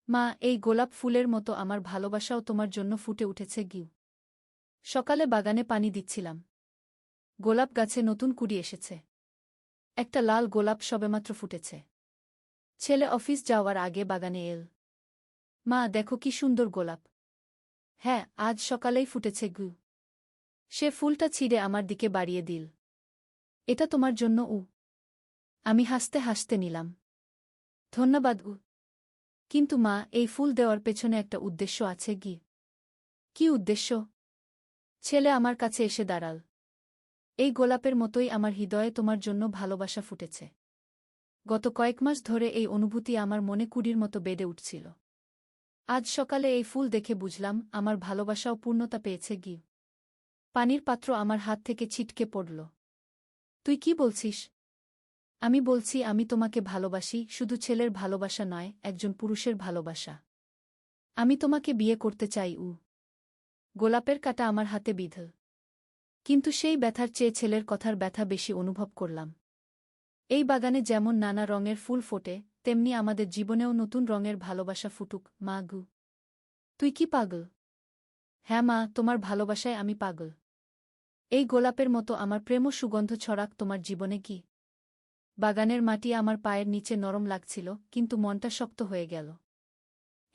মা, এই গোলাপ ফুলের মতো আমার ভালোবাসাও তোমার জন্য ফুটে উঠেছে গিউ। সকালে বাগানে পানি দিচ্ছিলাম। গোলাপ গাছে নতুন কুড়ি এসেছে। একটা লাল গোলাপ সবেমাত্র ফুটেছে। ছেলে অফিস যাওয়ার আগে বাগানে এল। মা, দেখো কি সুন্দর গোলাপ। হ্যাঁ, আজ সকালেই ফুটেছে গিউ। সে ফুলটা ছিঁড়ে আমার দিকে বাড়িয়ে দিল। এটা তোমার জন্য আমি হাসতে হাসতে নিলাম। ধন্যবাদ কিন্তু মা, এই ফুল দেওয়ার পেছনে একটা উদ্দেশ্য আছে কি উদ্দেশ্য? ছেলে আমার কাছে এসে দাঁড়াল। এই গোলাপের মতোই আমার হৃদয়ে তোমার জন্য ভালোবাসা ফুটেছে। গত কয়েক মাস ধরে এই অনুভূতি আমার মনে কুড়ির মতো বেড়ে উঠছিল। আজ সকালে এই ফুল দেখে বুঝলাম আমার ভালোবাসাও পূর্ণতা পেয়েছে গিউ। পানির পাত্র আমার হাত থেকে ছিটকে পড়ল। তুই কি বলছিস? আমি বলছি, আমি তোমাকে ভালোবাসি, শুধু ছেলের ভালোবাসা নয়, একজন পুরুষের ভালোবাসা। আমি তোমাকে বিয়ে করতে চাই গোলাপের কাঁটা আমার হাতে বিঁধল। কিন্তু সেই ব্যথার চেয়ে ছেলের কথার ব্যথা বেশি অনুভব করলাম। এই বাগানে যেমন নানা রঙের ফুল ফোটে, তেমনি আমাদের জীবনেও নতুন রঙের ভালোবাসা ফুটুক মা গু। তুই কি পাগল? হ্যাঁ মা, তোমার ভালোবাসায় আমি পাগল। এই গোলাপের মতো আমার প্রেম ও সুগন্ধ ছড়াক তোমার জীবনে কি। বাগানের মাটি আমার পায়ের নিচে নরম লাগছিল, কিন্তু মনটা শক্ত হয়ে গেল।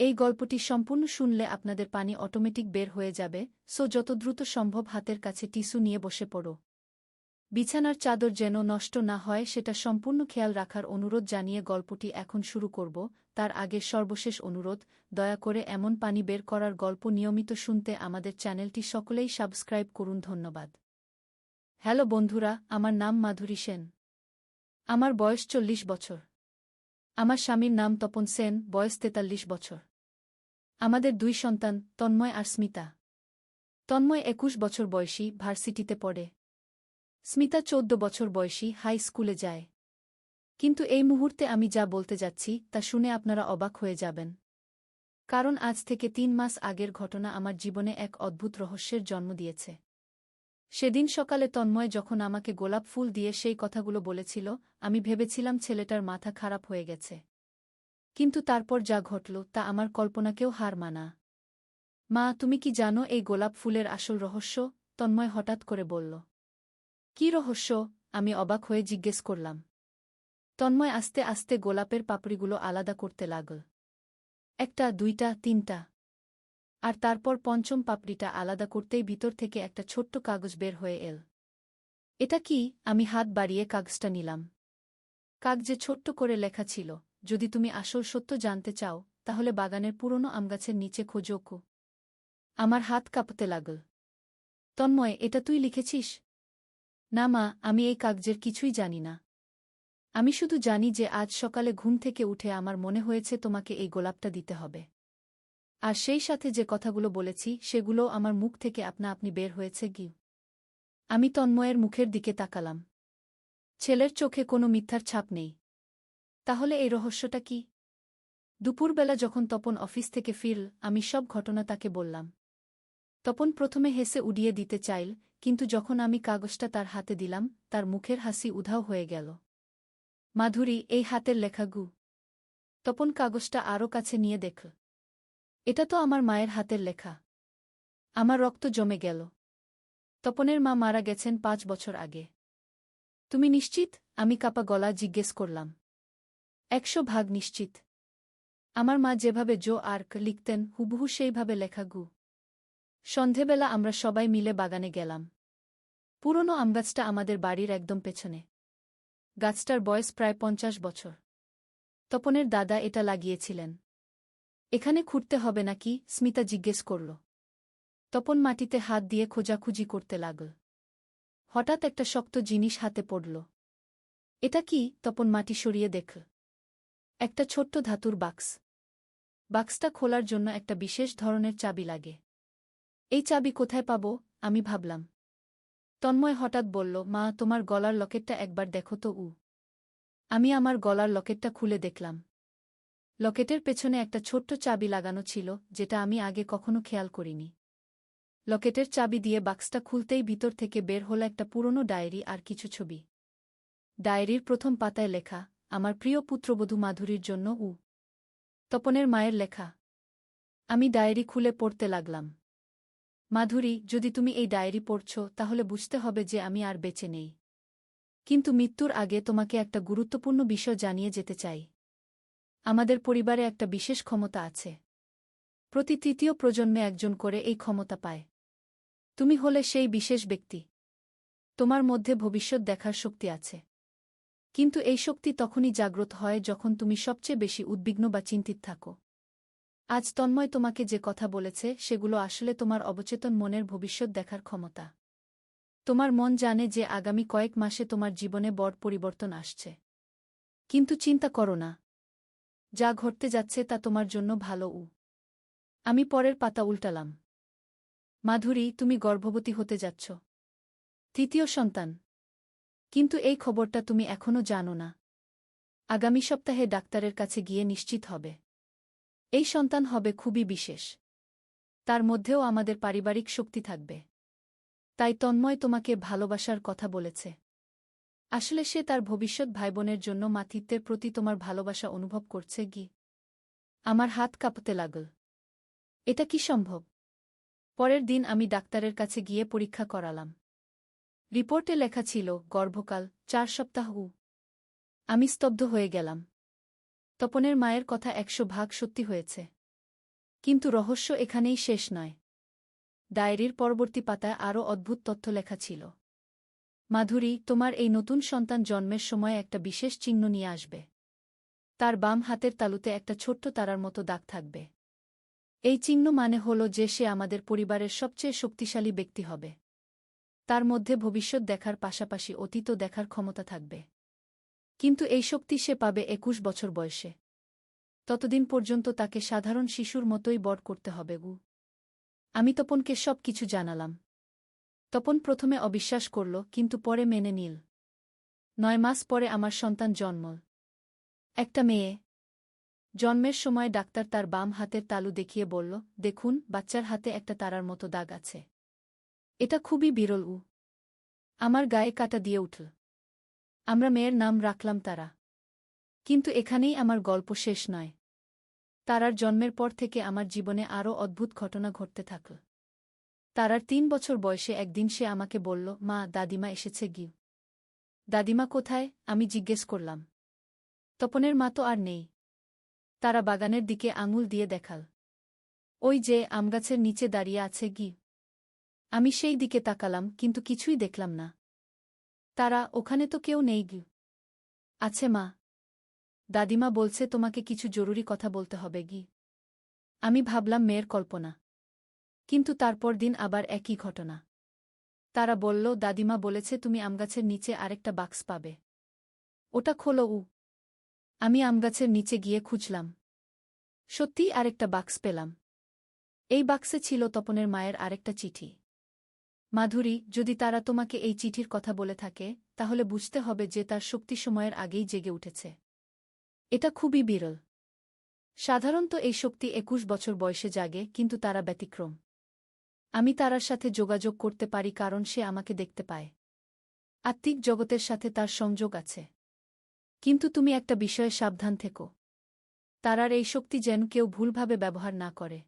এই গল্পটি সম্পূর্ণ শুনলে আপনাদের পানি অটোমেটিক বের হয়ে যাবে, সো যত দ্রুত সম্ভব হাতের কাছে টিস্যু নিয়ে বসে পড়ো। বিছানার চাদর যেন নষ্ট না হয় সেটা সম্পূর্ণ খেয়াল রাখার অনুরোধ জানিয়ে গল্পটি এখন শুরু করব। তার আগে সর্বশেষ অনুরোধ, দয়া করে এমন পানি বের করার গল্প নিয়মিত শুনতে আমাদের চ্যানেলটি সকলেই সাবস্ক্রাইব করুন। ধন্যবাদ। হ্যালো বন্ধুরা, আমার নাম মাধুরী সেন। আমার বয়স 40 বছর। আমার স্বামীর নাম তপন সেন, বয়স 43 বছর। আমাদের 2 সন্তান, তন্ময় আর স্মিতা। তন্ময় 21 বছর বয়সী, ভার্সিটিতে পড়ে। স্মিতা 14 বছর বয়সী, হাই স্কুলে যায়। কিন্তু এই মুহূর্তে আমি যা বলতে যাচ্ছি তা শুনে আপনারা অবাক হয়ে যাবেন। কারণ আজ থেকে 3 মাস আগের ঘটনা আমার জীবনে এক অদ্ভুত রহস্যের জন্ম দিয়েছে। সেদিন সকালে তন্ময় যখন আমাকে গোলাপ ফুল দিয়ে সেই কথাগুলো বলেছিল, আমি ভেবেছিলাম ছেলেটার মাথা খারাপ হয়ে গেছে। কিন্তু তারপর যা ঘটল তা আমার কল্পনাকেও হার মানা। মা, তুমি কি জানো এই গোলাপ ফুলের আসল রহস্য? তন্ময় হঠাৎ করে বলল। কি রহস্য? আমি অবাক হয়ে জিজ্ঞেস করলাম। তন্ময় আস্তে আস্তে গোলাপের পাপড়িগুলো আলাদা করতে লাগল। 1টা, 2টা, 3টা। আর তারপর পঞ্চম পাপড়িটা আলাদা করতেই ভিতর থেকে একটা ছোট্ট কাগজ বের হয়ে এল। এটা কি? আমি হাত বাড়িয়ে কাগজটা নিলাম। কাগজে ছোট্ট করে লেখা ছিল, যদি তুমি আসল সত্য জানতে চাও, তাহলে বাগানের পুরনো আমগাছের নিচে খোঁজো। আমার হাত কাঁপতে লাগল। তন্ময়, এটা তুই লিখেছিস? না মা, আমি এই কাগজের কিছুই জানি না। আমি শুধু জানি যে আজ সকালে ঘুম থেকে উঠে আমার মনে হয়েছে তোমাকে এই গোলাপটা দিতে হবে। আর সেই সাথে যে কথাগুলো বলেছি সেগুলোও আমার মুখ থেকে আপনা আপনি বের হয়েছে গিউ। আমি তন্ময়ের মুখের দিকে তাকালাম। ছেলের চোখে কোনো মিথ্যার ছাপ নেই। তাহলে এই রহস্যটা কি? দুপুরবেলা যখন তপন অফিস থেকে ফিরল, আমি সব ঘটনা তাকে বললাম। তপন প্রথমে হেসে উড়িয়ে দিতে চাইল, কিন্তু যখন আমি কাগজটা তার হাতে দিলাম, তার মুখের হাসি উধাও হয়ে গেল। মাধুরী, এই হাতের লেখা গু। তপন কাগজটা আরও কাছে নিয়ে দেখল। এটা তো আমার মায়ের হাতের লেখা। আমার রক্ত জমে গেল। তপনের মা মারা গেছেন 5 বছর আগে। তুমি নিশ্চিত? আমি কাপা গলা জিজ্ঞেস করলাম। 100% নিশ্চিত। আমার মা যেভাবে জো আর্ক লিখতেন হুবহু সেইভাবে লেখা গু। সন্ধেবেলা আমরা সবাই মিলে বাগানে গেলাম। পুরনো আমগাছটা আমাদের বাড়ির একদম পেছনে। গাছটার বয়স প্রায় 50 বছর। তপনের দাদা এটা লাগিয়েছিলেন। এখানে খুঁড়তে হবে নাকি? স্মিতা জিজ্ঞেস করল। তপন মাটিতে হাত দিয়ে খোঁজাখুঁজি করতে লাগল। হঠাৎ একটা শক্ত জিনিস হাতে পড়ল। এটা কি? তপন মাটি সরিয়ে দেখল। একটা ছোট্ট ধাতুর বাক্স। বাক্সটা খোলার জন্য একটা বিশেষ ধরনের চাবি লাগে। এই চাবি কোথায় পাব? আমি ভাবলাম। তন্ময় হঠাৎ বলল, মা, তোমার গলার লকেটটা একবার দেখো তো। আমি আমার গলার লকেটটা খুলে দেখলাম। লকেটের পেছনে একটা ছোট্ট চাবি লাগানো ছিল, যেটা আমি আগে কখনো খেয়াল করিনি। লকেটের চাবি দিয়ে বাক্সটা খুলতেই ভিতর থেকে বের হলো একটা পুরনো ডায়েরি আর কিছু ছবি। ডায়েরির প্রথম পাতায় লেখা, আমার প্রিয় পুত্রবধূ মাধুরীর জন্য। তপনের মায়ের লেখা। আমি ডায়েরি খুলে পড়তে লাগলাম। মাধুরী, যদি তুমি এই ডায়েরি পড়ছ তাহলে বুঝতে হবে যে আমি আর বেঁচে নেই। কিন্তু মৃত্যুর আগে তোমাকে একটা গুরুত্বপূর্ণ বিষয় জানিয়ে যেতে চাই। আমাদের পরিবারে একটা বিশেষ ক্ষমতা আছে। প্রতি তৃতীয় প্রজন্মে একজন করে এই ক্ষমতা পায়। তুমি হলে সেই বিশেষ ব্যক্তি। তোমার মধ্যে ভবিষ্যৎ দেখার শক্তি আছে। কিন্তু এই শক্তি তখনই জাগ্রত হয় যখন তুমি সবচেয়ে বেশি উদ্বিগ্ন বা চিন্তিত থাকো। আজ তন্ময় তোমাকে যে কথা বলেছে সেগুলো আসলে তোমার অবচেতন মনের ভবিষ্যৎ দেখার ক্ষমতা। তোমার মন জানে যে আগামী কয়েক মাসে তোমার জীবনে বড় পরিবর্তন আসছে। কিন্তু চিন্তা করো না। যা ঘটতে যাচ্ছে তা তোমার জন্য ভালো। আমি পরের পাতা উল্টালাম। মাধুরী, তুমি গর্ভবতী হতে যাচ্ছ। তৃতীয় সন্তান। কিন্তু এই খবরটা তুমি এখনও জানো না। আগামী সপ্তাহে ডাক্তারের কাছে গিয়ে নিশ্চিত হবে। এই সন্তান হবে খুবই বিশেষ। তার মধ্যেও আমাদের পারিবারিক শক্তি থাকবে। তাই তন্ময় তোমাকে ভালোবাসার কথা বলেছে। আসলে সে তার ভবিষ্যৎ ভাইবোনের জন্য মাতৃত্বের প্রতি তোমার ভালোবাসা অনুভব করছে। আমার হাত কাঁপতে লাগল। এটা কি সম্ভব? পরের দিন আমি ডাক্তারের কাছে গিয়ে পরীক্ষা করালাম। রিপোর্টে লেখা ছিল গর্ভকাল 4 সপ্তাহ। আমি স্তব্ধ হয়ে গেলাম। তপনের মায়ের কথা 100% সত্যি হয়েছে। কিন্তু রহস্য এখানেই শেষ নয়। ডায়েরির পরবর্তী পাতায় আরও অদ্ভুত তথ্য লেখা ছিল। মাধুরী, তোমার এই নতুন সন্তান জন্মের সময় একটা বিশেষ চিহ্ন নিয়ে আসবে। তার বাম হাতের তালুতে একটা ছোট্ট তারার মতো দাগ থাকবে। এই চিহ্ন মানে হল যে সে আমাদের পরিবারের সবচেয়ে শক্তিশালী ব্যক্তি হবে। তার মধ্যে ভবিষ্যৎ দেখার পাশাপাশি অতীতও দেখার ক্ষমতা থাকবে। কিন্তু এই শক্তি সে পাবে 21 বছর বয়সে। ততদিন পর্যন্ত তাকে সাধারণ শিশুর মতোই বড় করতে হবে। আমি তপনকে সব কিছু জানালাম। তপন প্রথমে অবিশ্বাস করল, কিন্তু পরে মেনে নিল। 9 মাস পরে আমার সন্তান জন্ম। একটা মেয়ে। জন্মের সময় ডাক্তার তার বাম হাতের তালু দেখিয়ে বলল, দেখুন, বাচ্চার হাতে একটা তারার মতো দাগ আছে। এটা খুবই বিরল। আমার গায়ে কাঁটা দিয়ে উঠল। আমরা মেয়ের নাম রাখলাম তারা। কিন্তু এখানেই আমার গল্প শেষ নয়। তারার জন্মের পর থেকে আমার জীবনে আরও অদ্ভুত ঘটনা ঘটতে থাকল। তারার 3 বছর বয়সে একদিন সে আমাকে বলল, মা, দাদিমা এসেছে। দাদিমা কোথায়? আমি জিজ্ঞেস করলাম। তপনের মা তো আর নেই। তারা বাগানের দিকে আঙুল দিয়ে দেখাল। ওই যে আমগাছের নিচে দাঁড়িয়ে আছে। আমি সেই দিকে তাকালাম, কিন্তু কিছুই দেখলাম না। তারা, ওখানে তো কেউ নেই। আছে মা। দাদিমা বলছে তোমাকে কিছু জরুরি কথা বলতে হবে। আমি ভাবলাম মেয়ের কল্পনা। কিন্তু তারপর দিন আবার একই ঘটনা। তারা বলল, দাদিমা বলেছে তুমি আমগাছের নিচে আরেকটা বাক্স পাবে। ওটা খোলো। আমি আমগাছের নিচে গিয়ে খুঁজলাম। সত্যিই আরেকটা বাক্স পেলাম। এই বাক্সে ছিল তপনের মায়ের আরেকটা চিঠি। মাধুরী, যদি তারা তোমাকে এই চিঠির কথা বলে থাকে, তাহলে বুঝতে হবে যে তার শক্তি সময়ের আগেই জেগে উঠেছে। এটা খুবই বিরল। সাধারণত এই শক্তি 21 বছর বয়সে জাগে, কিন্তু তারা ব্যতিক্রম। আমি তারার সাথে যোগাযোগ করতে পারি কারণ সে আমাকে দেখতে পায়। আত্মিক জগতের সাথে তার সংযোগ আছে। কিন্তু তুমি একটা বিষয়ে সাবধান থেকো। তারার এই শক্তি যেন কেউ ভুলভাবে ব্যবহার না করে।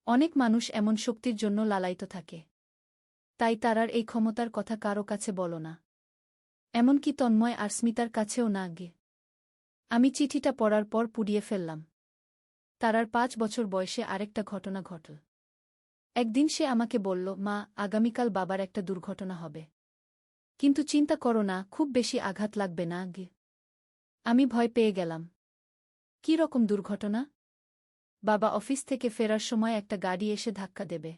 অনেক মানুষ এমন শক্তির জন্য লালায়িত থাকে। তাই তারার এই ক্ষমতার কথা কারো কাছে বলো না। এমনকি তন্ময় আর স্মিতার কাছেও না। আমি চিঠিটা পড়ার পর পুড়িয়ে ফেললাম। তারার 5 বছর বয়সে আরেকটা ঘটনা ঘটল। একদিন সে আমাকে বলল, মা, আগামীকাল বাবার একটা দুর্ঘটনা হবে। কিন্তু চিন্তা করো না, খুব বেশি আঘাত লাগবে না। আমি ভয় পেয়ে গেলাম। কী রকম দুর্ঘটনা? বাবা অফিস থেকে ফেরার সময় একটা গাড়ি এসে ধাক্কা দেবে।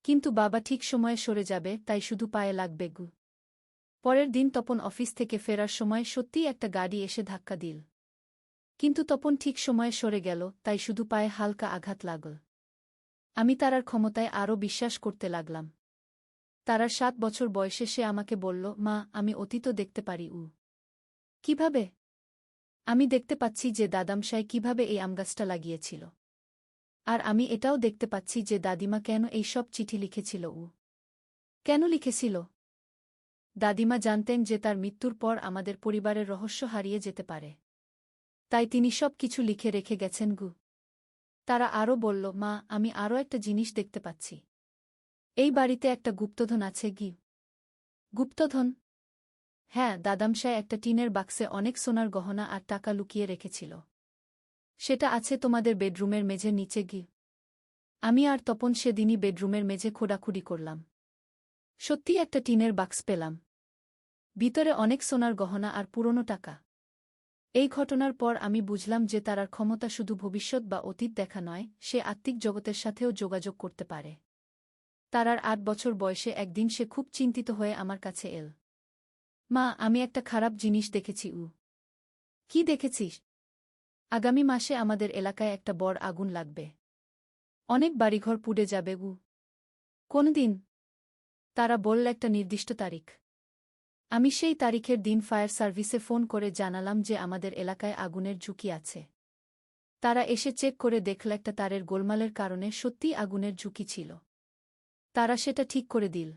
কিন্তু বাবা ঠিক সময়ে সরে যাবে, তাই শুধু পায়ে লাগবে। পরের দিন তপন অফিস থেকে ফেরার সময় সত্যিই একটা গাড়ি এসে ধাক্কা দিল। কিন্তু তপন ঠিক সময়ে সরে গেল, তাই শুধু পায়ে হালকা আঘাত লাগল। আমি তারার ক্ষমতায় আরও বিশ্বাস করতে লাগলাম। তারার 7 বছর বয়সে সে আমাকে বলল, মা, আমি অতীত দেখতে পারি। কিভাবে? আমি দেখতে পাচ্ছি যে দাদামশাই কিভাবে এই আমগাছটা লাগিয়েছিল। আর আমি এটাও দেখতে পাচ্ছি যে দাদিমা কেন এই সব চিঠি লিখেছিল। কেন লিখেছিল? দাদিমা জানতেন যে তার মৃত্যুর পর আমাদের পরিবারের রহস্য হারিয়ে যেতে পারে। তাই তিনি সব কিছু লিখে রেখে গেছেন গু। তারা আরও বলল, মা, আমি আরও একটা জিনিস দেখতে পাচ্ছি। এই বাড়িতে একটা গুপ্তধন আছে গি। গুপ্তধন? হ্যাঁ, দাদামশায় একটা টিনের বাক্সে অনেক সোনার গহনা আর টাকা লুকিয়ে রেখেছিল। সেটা আছে তোমাদের বেডরুমের মেঝের নিচে গি। আমি আর তপন সেদিনই বেডরুমের মেঝে খোঁড়াখুড়ি করলাম। সত্যি একটা টিনের বাক্স পেলাম। ভিতরে অনেক সোনার গহনা আর পুরনো টাকা। এই ঘটনার পর আমি বুঝলাম যে তারার ক্ষমতা শুধু ভবিষ্যৎ বা অতীত দেখা নয়, সে আত্মিক জগতের সাথেও যোগাযোগ করতে পারে। তারার ৮ বছর বয়সে একদিন সে খুব চিন্তিত হয়ে আমার কাছে এল। মা, আমি একটা খারাপ জিনিস দেখেছি। কি দেখেছিস? আগামী মাসে আমাদের এলাকায় একটা বড় আগুন লাগবে। অনেক বাড়িঘর পুড়ে যাবে। কোন দিন? তারা বলল একটা নির্দিষ্ট তারিখ। আমি সেই তারিখের দিন ফায়ার সার্ভিসে ফোন করে জানালাম যে আমাদের এলাকায় আগুনের ঝুঁকি আছে। তারা এসে চেক করে দেখল একটা তারের গোলমালের কারণে সত্যিই আগুনের ঝুঁকি ছিল। তারা সেটা ঠিক করে দিল।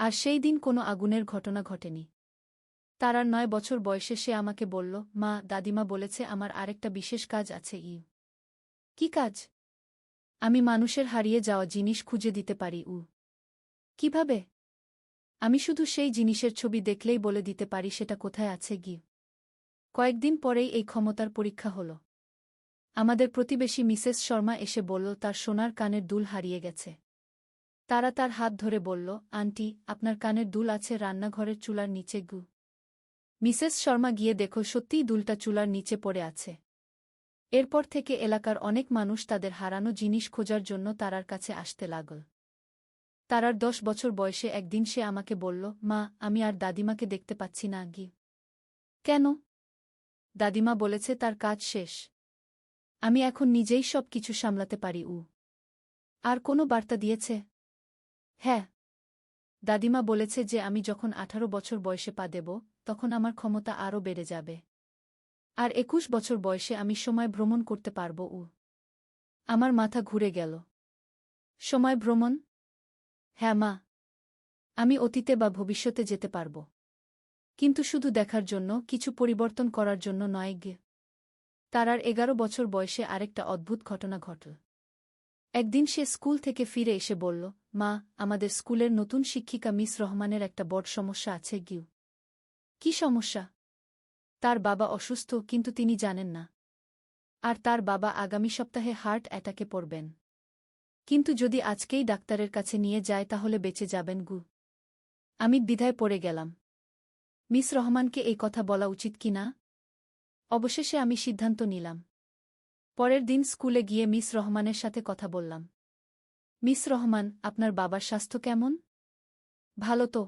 আর সেই দিন কোনো আগুনের ঘটনা ঘটেনি। তারার ৯ বছর বয়সে সে আমাকে বলল, মা, দাদিমা বলেছে আমার আরেকটা বিশেষ কাজ আছে। কি কাজ? আমি মানুষের হারিয়ে যাওয়া জিনিস খুঁজে দিতে পারি। কিভাবে? আমি শুধু সেই জিনিসের ছবি দেখলেই বলে দিতে পারি সেটা কোথায় আছে। কয়েকদিন পরেই এই ক্ষমতার পরীক্ষা হল। আমাদের প্রতিবেশী মিসেস শর্মা এসে বলল তার সোনার কানের দুল হারিয়ে গেছে। তারা তার হাত ধরে বলল, আন্টি, আপনার কানের দুল আছে রান্নাঘরের চুলার নিচে। মিসেস শর্মা গিয়ে দেখো সত্যিই দুলটা চুলার নিচে পড়ে আছে। এরপর থেকে এলাকার অনেক মানুষ তাদের হারানো জিনিস খোঁজার জন্য তারার কাছে আসতে লাগল। তারার ১০ বছর বয়সে একদিন সে আমাকে বলল, মা, আমি আর দাদিমাকে দেখতে পাচ্ছি না। কেন? দাদিমা বলেছে তার কাজ শেষ। আমি এখন নিজেই সব কিছু সামলাতে পারি। আর কোনো বার্তা দিয়েছে? হ্যাঁ, দাদিমা বলেছে যে আমি যখন ১৮ বছর বয়সে পা দেব, তখন আমার ক্ষমতা আরও বেড়ে যাবে। আর ২১ বছর বয়সে আমি সময় ভ্রমণ করতে পারব। আমার মাথা ঘুরে গেল। সময় ভ্রমণ? হ্যাঁ মা, আমি অতীতে বা ভবিষ্যতে যেতে পারব। কিন্তু শুধু দেখার জন্য, কিছু পরিবর্তন করার জন্য নয়। তারার ১১ বছর বয়সে আরেকটা অদ্ভুত ঘটনা ঘটল। একদিন সে স্কুল থেকে ফিরে এসে বলল, মা, আমাদের স্কুলের নতুন শিক্ষিকা মিস রহমানের একটা বড় সমস্যা আছে। কি সমস্যা? তার বাবা অসুস্থ, কিন্তু তিনি জানেন না। আর তার বাবা আগামী সপ্তাহে হার্ট অ্যাটাকে পড়বেন। কিন্তু যদি আজকেই ডাক্তারের কাছে নিয়ে যায় তাহলে বেঁচে যাবেন। আমি দ্বিধায় পড়ে গেলাম। মিস রহমানকে এই কথা বলা উচিত কি না? অবশেষে আমি সিদ্ধান্ত নিলাম। পরের দিন স্কুলে গিয়ে মিস রহমানের সাথে কথা বললাম। মিস রহমান, আপনার বাবার স্বাস্থ্য কেমন? ভালো তো।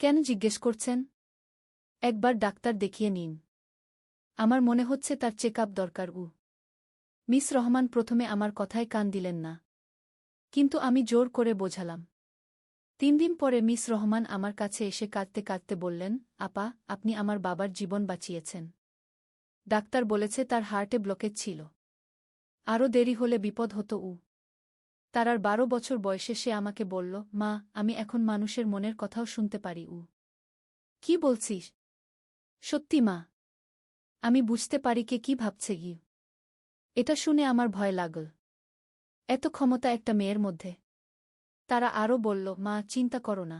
কেন জিজ্ঞেস করছেন? একবার ডাক্তার দেখিয়ে নিন। আমার মনে হচ্ছে তার চেকআপ দরকার। মিস রহমান প্রথমে আমার কথায় কান দিলেন না। কিন্তু আমি জোর করে বোঝালাম। ৩ দিন পরে মিস রহমান আমার কাছে এসে কাঁদতে কাঁদতে বললেন, আপা, আপনি আমার বাবার জীবন বাঁচিয়েছেন। ডাক্তার বলেছে তার হার্টে ব্লকেজ ছিল। আরও দেরি হলে বিপদ হতো। তারার ১২ বছর বয়সে সে আমাকে বলল, মা, আমি এখন মানুষের মনের কথাও শুনতে পারি। কি বলছিস? সত্যি মা। আমি বুঝতে পারি কে কি ভাবছে। এটা শুনে আমার ভয় লাগল। এত ক্ষমতা একটা মেয়ের মধ্যে। তারা আরও বলল, মা, চিন্তা করো না।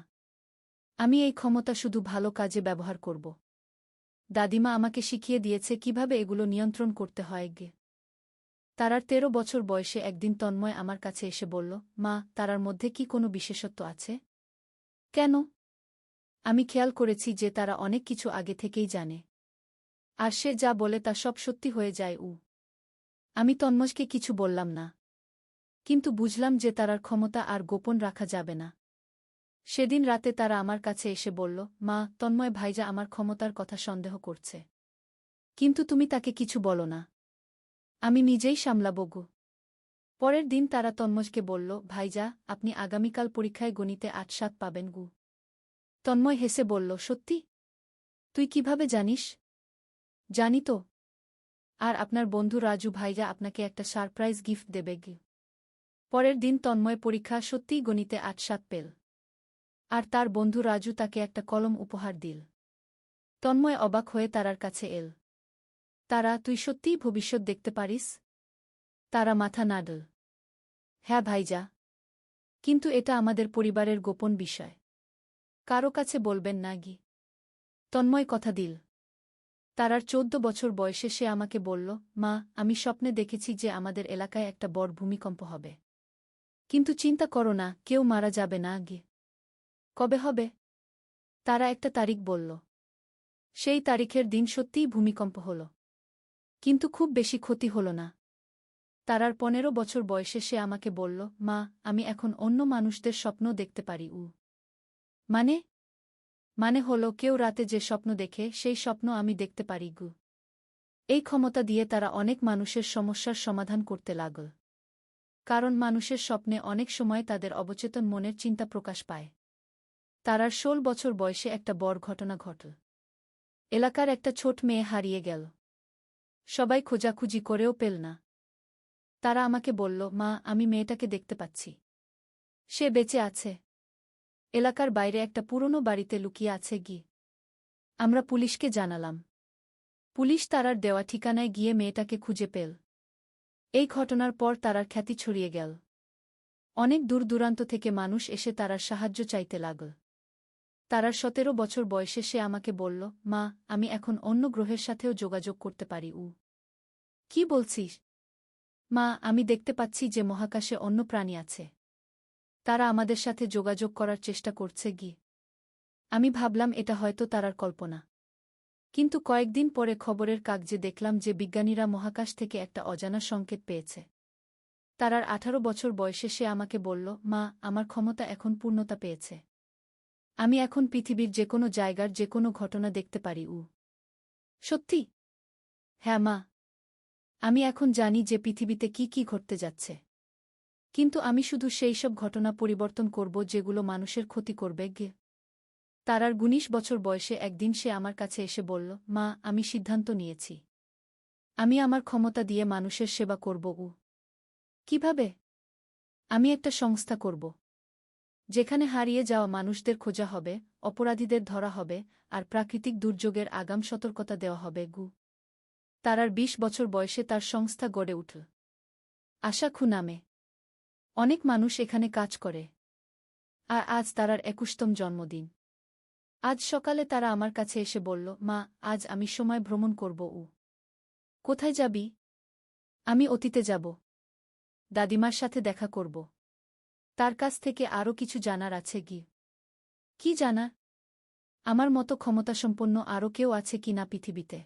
আমি এই ক্ষমতা শুধু ভালো কাজে ব্যবহার করব। দাদিমা আমাকে শিখিয়ে দিয়েছে কিভাবে এগুলো নিয়ন্ত্রণ করতে হয়। তারার ১৩ বছর বয়সে একদিন তন্ময় আমার কাছে এসে বলল, মা, তারার মধ্যে কি কোনো বিশেষত্ব আছে? কেন? আমি খেয়াল করেছি যে তারা অনেক কিছু আগে থেকেই জানে। আর সে যা বলে তা সব সত্যি হয়ে যায়। আমি তন্ময়কে কিছু বললাম না। কিন্তু বুঝলাম যে তারার ক্ষমতা আর গোপন রাখা যাবে না। সেদিন রাতে তারা আমার কাছে এসে বলল, মা, তন্ময় ভাইজা আমার ক্ষমতার কথা সন্দেহ করছে। কিন্তু তুমি তাকে কিছু বলো না। আমি নিজেই সামলাব। পরের দিন তারা তন্ময়কে বলল, ভাইজা, আপনি আগামীকাল পরীক্ষায় গণিতে ৮-৭ পাবেন। তন্ময় হেসে বলল, সত্যি? তুই কিভাবে জানিস? জানি তো। আর আপনার বন্ধু রাজু ভাইজা আপনাকে একটা সারপ্রাইজ গিফট দেবে। পরের দিন তন্ময় পরীক্ষা সত্যিই গণিতে ৮-৭ পেল। আর তার বন্ধু রাজু তাকে একটা কলম উপহার দিল। তন্ময় অবাক হয়ে তারার কাছে এল। তারা, তুই সত্যিই ভবিষ্যৎ দেখতে পারিস? তারা মাথা নাড়ল। হ্যাঁ ভাইজা। কিন্তু এটা আমাদের পরিবারের গোপন বিষয়। কারো কাছে বলবেন না গি। তন্ময় কথা দিল। তারার 14 বছর বয়সে সে আমাকে বলল, মা, আমি স্বপ্নে দেখেছি যে আমাদের এলাকায় একটা বড় ভূমিকম্প হবে। কিন্তু চিন্তা করো না, কেউ মারা যাবে না গি। কবে হবে? তারা একটা তারিখ বলল। সেই তারিখের দিন সত্যিই ভূমিকম্প হল। কিন্তু খুব বেশি ক্ষতি হল না। তারার 15 বছর বয়সে সে আমাকে বলল, মা, আমি এখন অন্য মানুষদের স্বপ্ন দেখতে পারি। মানে? মানে হলো কেউ রাতে যে স্বপ্ন দেখে সেই স্বপ্ন আমি দেখতে পারি গু। এই ক্ষমতা দিয়ে তারা অনেক মানুষের সমস্যার সমাধান করতে লাগল। কারণ মানুষের স্বপ্নে অনেক সময় তাদের অবচেতন মনের চিন্তা প্রকাশ পায়। তারার 16 বছর বয়সে একটা বড় ঘটনা ঘটল। এলাকার একটা ছোট মেয়ে হারিয়ে গেল। সবাই খোঁজাখুঁজি করেও পেল না। তারা আমাকে বলল, মা, আমি মেয়েটাকে দেখতে পাচ্ছি। সে বেঁচে আছে। এলাকার বাইরে একটা পুরনো বাড়িতে লুকিয়ে আছে গি। আমরা পুলিশকে জানালাম। পুলিশ তারার দেওয়া ঠিকানায় গিয়ে মেয়েটাকে খুঁজে পেল। এই ঘটনার পর তারার খ্যাতি ছড়িয়ে গেল। অনেক দূর দূরান্ত থেকে মানুষ এসে তারার সাহায্য চাইতে লাগল। তারার 17 বছর বয়সে সে আমাকে বলল, মা, আমি এখন অন্য গ্রহের সাথেও যোগাযোগ করতে পারি। কি বলছিস? মা, আমি দেখতে পাচ্ছি যে মহাকাশে অন্য প্রাণী আছে। তারা আমাদের সাথে যোগাযোগ করার চেষ্টা করছে গি। আমি ভাবলাম এটা হয়তো তারার কল্পনা। কিন্তু কয়েকদিন পরে খবরের কাগজে দেখলাম যে বিজ্ঞানীরা মহাকাশ থেকে একটা অজানা সংকেত পেয়েছে। তারার 18 বছর বয়সে সে আমাকে বলল, মা, আমার ক্ষমতা এখন পূর্ণতা পেয়েছে। আমি এখন পৃথিবীর যেকোনো জায়গার যেকোনো ঘটনা দেখতে পারি। সত্যি? হ্যাঁ মা। আমি এখন জানি যে পৃথিবীতে কি কি ঘটতে যাচ্ছে। কিন্তু আমি শুধু সেই সব ঘটনা পরিবর্তন করব যেগুলো মানুষের ক্ষতি করবে গে। তারার 19 বছর বয়সে একদিন সে আমার কাছে এসে বলল, মা, আমি সিদ্ধান্ত নিয়েছি। আমি আমার ক্ষমতা দিয়ে মানুষের সেবা করব। কিভাবে? আমি একটা সংস্থা করব যেখানে হারিয়ে যাওয়া মানুষদের খোঁজা হবে, অপরাধীদের ধরা হবে, আর প্রাকৃতিক দুর্যোগের আগাম সতর্কতা দেওয়া হবে। তারার 20 বছর বয়সে তার সংস্থা গড়ে উঠল। আশা খু নামে। অনেক মানুষ এখানে কাজ করে। আর আজ তারার 21তম জন্মদিন। আজ সকালে তারা আমার কাছে এসে বলল, মা, আজ আমি সময় ভ্রমণ করব। কোথায় যাবি? আমি অতীতে যাব। দাদিমার সাথে দেখা করব। তার কাছ থেকে আরও কিছু জানার আছে কি? কি জানা? আমার মতো ক্ষমতাসম্পন্ন আরও কেউ আছে কি না পৃথিবীতে?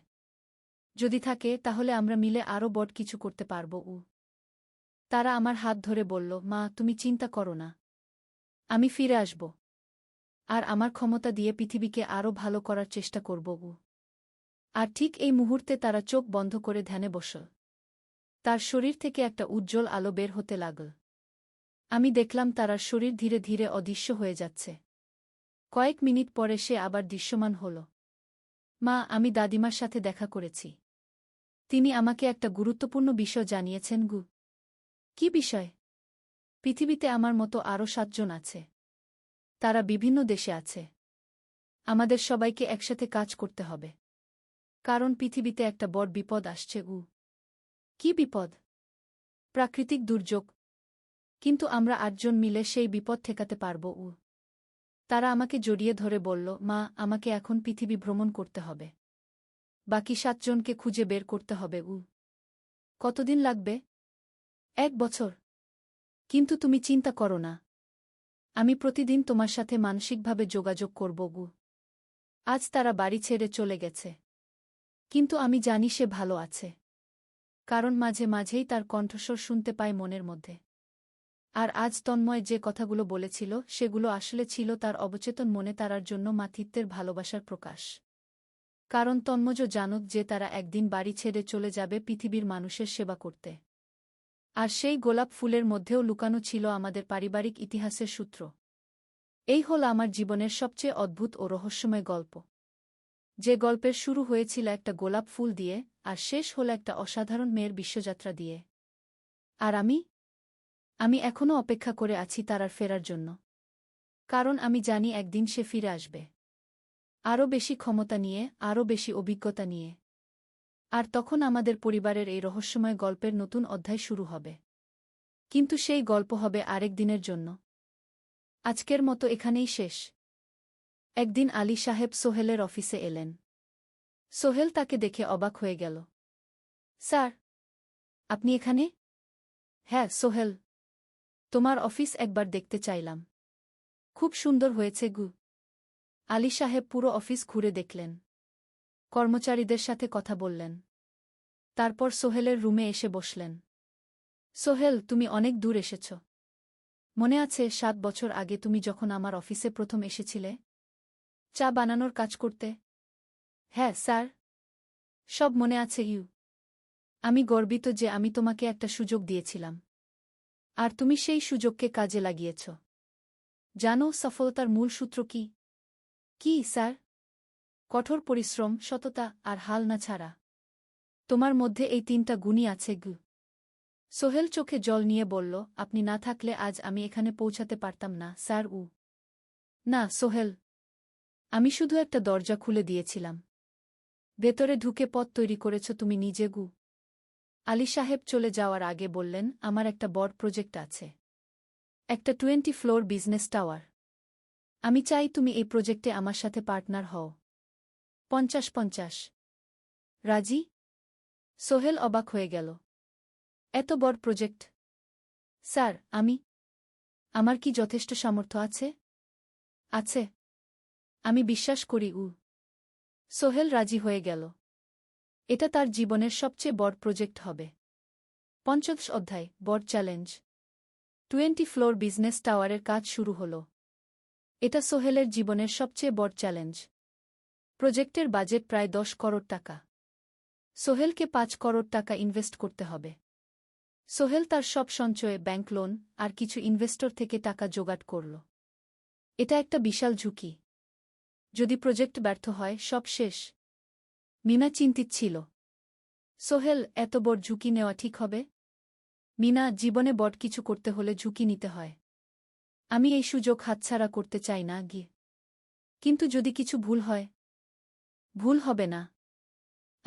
যদি থাকে তাহলে আমরা মিলে আরও বড় কিছু করতে পারব। তারা আমার হাত ধরে বলল, মা, তুমি চিন্তা করো না। আমি ফিরে আসব। আর আমার ক্ষমতা দিয়ে পৃথিবীকে আরও ভালো করার চেষ্টা করব। আর ঠিক এই মুহূর্তে তারা চোখ বন্ধ করে ধ্যানে বসল। তার শরীর থেকে একটা উজ্জ্বল আলো বের হতে লাগল। আমি দেখলাম তারার শরীর ধীরে ধীরে অদৃশ্য হয়ে যাচ্ছে। কয়েক মিনিট পরে সে আবার দৃশ্যমান হল। মা, আমি দাদিমার সাথে দেখা করেছি। তিনি আমাকে একটা গুরুত্বপূর্ণ বিষয় জানিয়েছেন। কি বিষয়? পৃথিবীতে আমার মতো আরও 7 জন আছে। তারা বিভিন্ন দেশে আছে। আমাদের সবাইকে একসাথে কাজ করতে হবে। কারণ পৃথিবীতে একটা বড় বিপদ আসছে। কি বিপদ? প্রাকৃতিক দুর্যোগ। কিন্তু আমরা 8 জন মিলে সেই বিপদ ঠেকাতে পারব। তারা আমাকে জড়িয়ে ধরে বলল, মা, আমাকে এখন পৃথিবী ভ্রমণ করতে হবে। বাকি 7 জনকে খুঁজে বের করতে হবে। কতদিন লাগবে? 1 বছর। কিন্তু তুমি চিন্তা করো না। আমি প্রতিদিন তোমার সাথে মানসিকভাবে যোগাযোগ করব। আজ তারা বাড়ি ছেড়ে চলে গেছে। কিন্তু আমি জানি সে ভালো আছে। কারণ মাঝে মাঝেই তার কণ্ঠস্বর শুনতে পাই মনের মধ্যে। আর আজ তন্ময় যে কথাগুলো বলেছিল সেগুলো আসলে ছিল তার অবচেতন মনে তারার জন্য মাতৃত্বের ভালোবাসার প্রকাশ। কারণ তন্ময় জানত যে তারা একদিন বাড়ি ছেড়ে চলে যাবে পৃথিবীর মানুষের সেবা করতে। আর সেই গোলাপ ফুলের মধ্যেও লুকানো ছিল আমাদের পারিবারিক ইতিহাসের সূত্র। এই হল আমার জীবনের সবচেয়ে অদ্ভুত ও রহস্যময় গল্প। যে গল্পের শুরু হয়েছিল একটা গোলাপ ফুল দিয়ে আর শেষ হল একটা অসাধারণ মেয়ের বিশ্বযাত্রা দিয়ে। আর আমি এখনও অপেক্ষা করে আছি তারার ফেরার জন্য। কারণ আমি জানি একদিন সে ফিরে আসবে। আরও বেশি ক্ষমতা নিয়ে, আরও বেশি অভিজ্ঞতা নিয়ে। আর তখন আমাদের পরিবারের এই রহস্যময় গল্পের নতুন অধ্যায় শুরু হবে। কিন্তু সেই গল্প হবে আরেক দিনের জন্য। আজকের মতো এখানেই শেষ। একদিন আলী সাহেব সোহেলের অফিসে এলেন। সোহেল তাকে দেখে অবাক হয়ে গেল। স্যার, আপনি এখানে? হ্যাঁ সোহেল, তোমার অফিস একবার দেখতে চাইলাম। খুব সুন্দর হয়েছে গু। আলী সাহেব পুরো অফিস ঘুরে দেখলেন, কর্মচারীদের সাথে কথা বললেন। তারপর সোহেলের রুমে এসে বসলেন। সোহেল, তুমি অনেক দূর এসেছ। মনে আছে 7 বছর আগে তুমি যখন আমার অফিসে প্রথম এসেছিলে চা বানানোর কাজ করতে? হ্যাঁ স্যার, সব মনে আছে ইউ। আমি গর্বিত যে আমি তোমাকে একটা সুযোগ দিয়েছিলাম, আর তুমি সেই সুযোগকে কাজে লাগিয়েছ। জানো সফলতার মূল সূত্র কি? কি স্যার? কঠোর পরিশ্রম, সততা আর হাল না ছাড়া। তোমার মধ্যে এই 3টা গুণই আছে গু। সোহেল চোখে জল নিয়ে বলল, আপনি না থাকলে আজ আমি এখানে পৌঁছাতে পারতাম না স্যার। না সোহেল, আমি শুধু একটা দরজা খুলে দিয়েছিলাম। ভেতরে ঢুকে পথ তৈরি করেছ তুমি নিজে গু। আলী সাহেব চলে যাওয়ার আগে বললেন, আমার একটা বড় প্রজেক্ট আছে, একটা 20 ফ্লোর বিজনেস টাওয়ার। আমি চাই তুমি এই প্রজেক্টে আমার সাথে পার্টনার হও। 50-50 রাজি? সোহেল অবাক হয়ে গেল। এত বড় প্রজেক্ট? স্যার, আমার কি যথেষ্ট সামর্থ্য আছে? আছে, আমি বিশ্বাস করি সোহেল রাজি হয়ে গেল। এটা তার জীবনের সবচেয়ে বড় প্রজেক্ট হবে। 50 অধ্যায়, বড় চ্যালেঞ্জ। 20 ফ্লোর বিজনেস টাওয়ারের কাজ শুরু হল। এটা সোহেলের জীবনের সবচেয়ে বড় চ্যালেঞ্জ। প্রজেক্টের বাজেট প্রায় 10 করোড় টাকা। সোহেলকে 5 করোড় টাকা ইনভেস্ট করতে হবে। সোহেল তার সব সঞ্চয়ে, ব্যাংক লোন আর কিছু ইনভেস্টর থেকে টাকা জোগাড় করল। এটা একটা বিশাল ঝুঁকি। যদি প্রজেক্ট ব্যর্থ হয়, সব শেষ। মিনা চিন্তিত ছিল। সোহেল, এত বড় ঝুঁকি নেওয়া ঠিক হবে? মিনা, জীবনে বড় কিছু করতে হলে ঝুঁকি নিতে হয়। আমি এই সুযোগ হাতছাড়া করতে চাই না গিয়ে। কিন্তু যদি কিছু ভুল হয়? ভুল হবে না।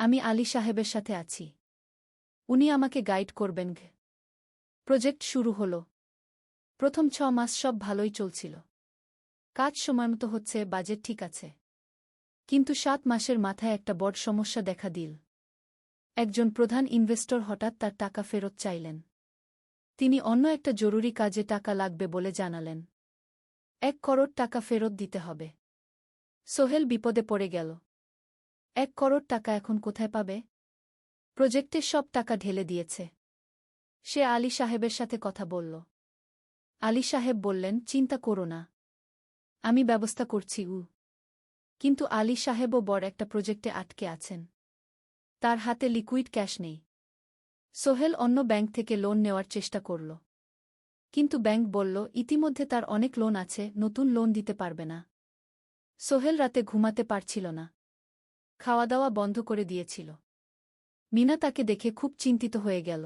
আমি আলী সাহেবের সাথে আছি, উনি আমাকে গাইড করবেন। প্রজেক্ট শুরু হল। প্রথম 6 মাস সব ভালোই চলছিল। কাজ সময়মতো হচ্ছে, বাজেট ঠিক আছে। কিন্তু 7 মাসের মাথায় একটা বড় সমস্যা দেখা দিল। একজন প্রধান ইনভেস্টর হঠাৎ তার টাকা ফেরত চাইলেন। তিনি অন্য একটা জরুরি কাজে টাকা লাগবে বলে জানালেন। 1 করোড় টাকা ফেরত দিতে হবে। সোহেল বিপদে পড়ে গেল। 1 করোড় টাকা এখন কোথায় পাবে? প্রজেক্টে সব টাকা ঢেলে দিয়েছে। সে আলী সাহেবের সাথে কথা বলল। আলী সাহেব বললেন, চিন্তা করো না, আমি ব্যবস্থা করছি। কিন্তু আলী সাহেবও বড় একটা প্রজেক্টে আটকে আছেন। তার হাতে লিকুইড ক্যাশ নেই। সোহেল অন্য ব্যাংক থেকে লোন নেওয়ার চেষ্টা করল। কিন্তু ব্যাংক বলল, ইতিমধ্যে তার অনেক লোন আছে, নতুন লোন দিতে পারবে না। সোহেল রাতে ঘুমাতে পারছিল না। খাওয়া দাওয়া বন্ধ করে দিয়েছিল। মিনা তাকে দেখে খুব চিন্তিত হয়ে গেল।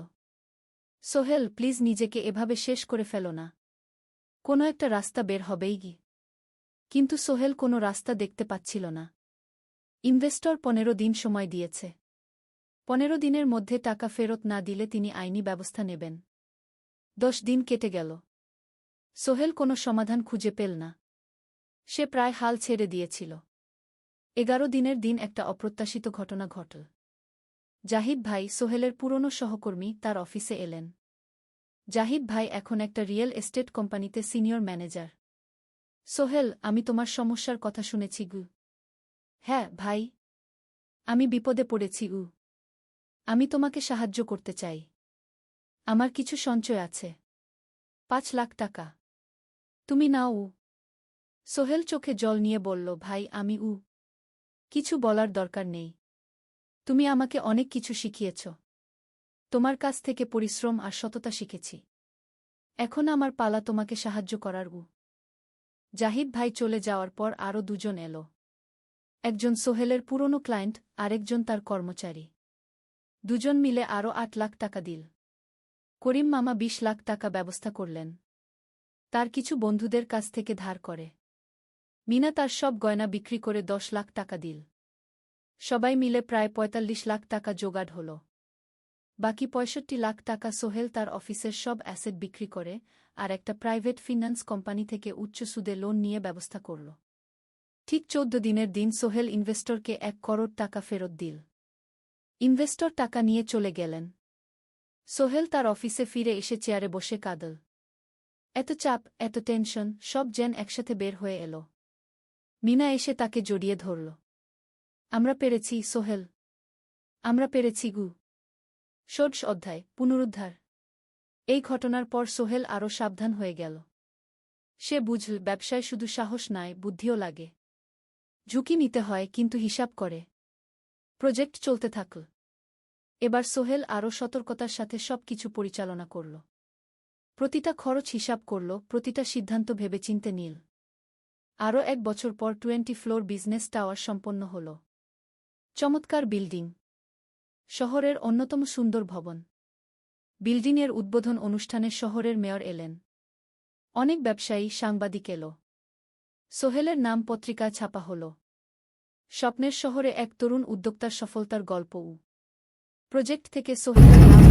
সোহেল, প্লিজ নিজেকে এভাবে শেষ করে ফেলো না। কোনো একটা রাস্তা বের হবেই কি। কিন্তু সোহেল কোনো রাস্তা দেখতে পাচ্ছিল না। ইনভেস্টর 15 দিন সময় দিয়েছে। 15 দিনের মধ্যে টাকা ফেরত না দিলে তিনি আইনি ব্যবস্থা নেবেন। 10 দিন কেটে গেল। সোহেল কোনো সমাধান খুঁজে পেল না। সে প্রায় হাল ছেড়ে দিয়েছিল। 11 দিনের দিন একটা অপ্রত্যাশিত ঘটনা ঘটল। জাহিদ ভাই, সোহেলের পুরনো সহকর্মী, তার অফিসে এলেন। জাহিদ ভাই এখন একটা রিয়েল এস্টেট কোম্পানিতে সিনিয়র ম্যানেজার। সোহেল, আমি তোমার সমস্যার কথা শুনেছি গু। হ্যাঁ ভাই, আমি বিপদে পড়েছি। আমি তোমাকে সাহায্য করতে চাই। আমার কিছু সঞ্চয় আছে, 5 লাখ টাকা। তুমি নাও। সোহেল চোখে জল নিয়ে বলল, ভাই আমি কিছু বলার দরকার নেই। তুমি আমাকে অনেক কিছু শিখিয়েছ। তোমার কাছ থেকে পরিশ্রম আর সততা শিখেছি। এখন আমার পালা তোমাকে সাহায্য করার। জাহিদ ভাই চলে যাওয়ার পর আরও 2 জন এলো। একজন সোহেলের পুরনো ক্লায়েন্ট, আরেকজন তার কর্মচারী। 2 জন মিলে আরও 8 লাখ টাকা দিল। করিম মামা 20 লাখ টাকা ব্যবস্থা করলেন, তার কিছু বন্ধুদের কাছ থেকে ধার করে। মিনা তার সব গয়না বিক্রি করে 10 লাখ টাকা দিল। সবাই মিলে প্রায় ৪৫ লাখ টাকা জোগাড় হল। বাকি ৬৫ লাখ টাকা সোহেল তার অফিসের সব অ্যাসেট বিক্রি করে আর একটা প্রাইভেট ফিন্যান্স কোম্পানি থেকে উচ্চ সুদে লোন নিয়ে ব্যবস্থা করল। ঠিক ১৪ দিনের দিন সোহেল ইনভেস্টরকে ১ করোড় টাকা ফেরত দিল। ইনভেস্টর টাকা নিয়ে চলে গেলেন। সোহেল তার অফিসে ফিরে এসে চেয়ারে বসে কাঁদল। এত চাপ, এত টেনশন, সব যেন একসাথে বের হয়ে এল। মিনা এসে তাকে জড়িয়ে ধরল। আমরা পেরেছি সোহেল, আমরা পেরেছি গু। ষোড়শ অধ্যায়, পুনরুদ্ধার। এই ঘটনার পর সোহেল আরও সাবধান হয়ে গেল। সে বুঝল ব্যবসায় শুধু সাহস নয়, বুদ্ধিও লাগে। ঝুঁকি নিতে হয়, কিন্তু হিসাব করে। প্রজেক্ট চলতে থাকল। এবার সোহেল আরও সতর্কতার সাথে সবকিছু পরিচালনা করল। প্রতিটা খরচ হিসাব করল, প্রতিটা সিদ্ধান্ত ভেবেচিন্তে নিল। আরও ১ বছর পর 20 ফ্লোর বিজনেস টাওয়ার সম্পন্ন হল। চমৎকার বিল্ডিং, শহরের অন্যতম সুন্দর ভবন। বিল্ডিংয়ের উদ্বোধন অনুষ্ঠানে শহরের মেয়র এলেন। অনেক ব্যবসায়ী, সাংবাদিক এল। সোহেলের নাম পত্রিকায় ছাপা হল। স্বপ্নের শহরে এক তরুণ উদ্যোক্তার সফলতার গল্পও। প্রজেক্ট থেকে সোহেলের নাম